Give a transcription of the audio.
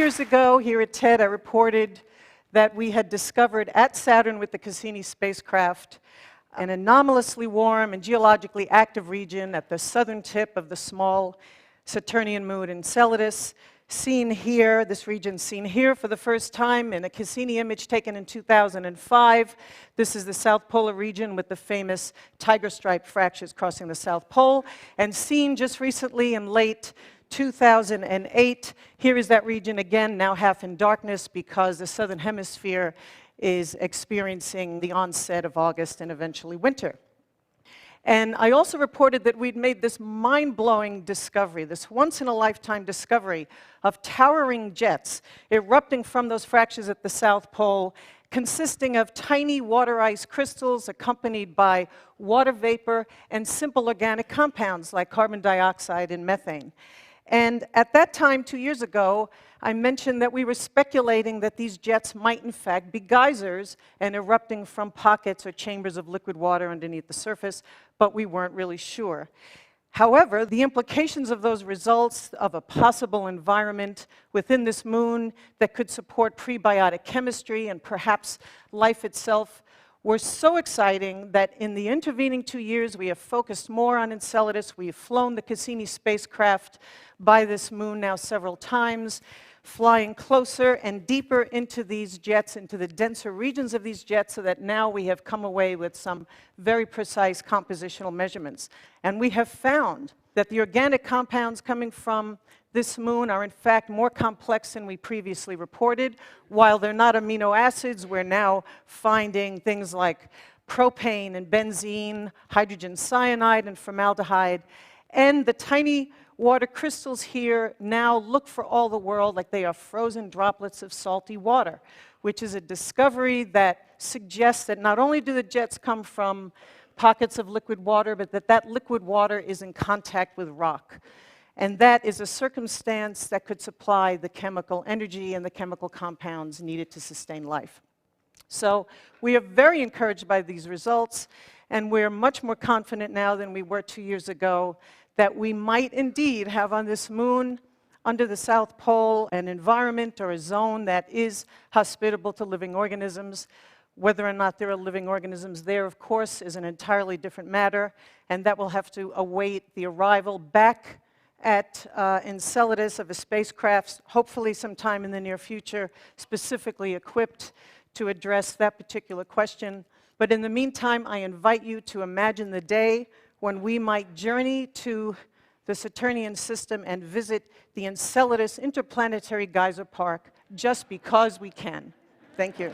years ago, here at TED, I reported that we had discovered at Saturn with the Cassini spacecraft an anomalously warm and geologically active region at the southern tip of the small Saturnian moon Enceladus. Seen here, this region seen here for the first time in a Cassini image taken in 2005. This is the South Polar region with the famous tiger stripe fractures crossing the South Pole, and seen just recently in late 2008. Here is that region again, now half in darkness because the southern hemisphere is experiencing the onset of August and eventually winter. And I also reported that we'd made this mind-blowing discovery, this once-in-a-lifetime discovery of towering jets erupting from those fractures at the South Pole, consisting of tiny water ice crystals accompanied by water vapor and simple organic compounds like carbon dioxide and methane. And at that time, 2 years ago, I mentioned that we were speculating that these jets might in fact be geysers and erupting from pockets or chambers of liquid water underneath the surface, but we weren't really sure. However, the implications of those results of a possible environment within this moon that could support prebiotic chemistry and perhaps life itself were so exciting that in the intervening 2 years, we have focused more on Enceladus. We have flown the Cassini spacecraft by this moon now several times, flying closer and deeper into these jets, into the denser regions of these jets, so that now we have come away with some very precise compositional measurements. And we have found that the organic compounds coming from this moon are in fact more complex than we previously reported. While they're not amino acids, we're now finding things like propane and benzene, hydrogen cyanide and formaldehyde. And the tiny water crystals here now look for all the world like they are frozen droplets of salty water, which is a discovery that suggests that not only do the jets come from pockets of liquid water, but that that liquid water is in contact with rock. And that is a circumstance that could supply the chemical energy and the chemical compounds needed to sustain life. So we are very encouraged by these results, and we're much more confident now than we were 2 years ago that we might indeed have on this moon, under the South Pole, an environment or a zone that is hospitable to living organisms. Whether or not there are living organisms there, of course, is an entirely different matter, and that will have to await the arrival back at Enceladus of a spacecraft, hopefully sometime in the near future, specifically equipped to address that particular question. But in the meantime, I invite you to imagine the day when we might journey to the Saturnian system and visit the Enceladus Interplanetary Geyser Park just because we can. Thank you.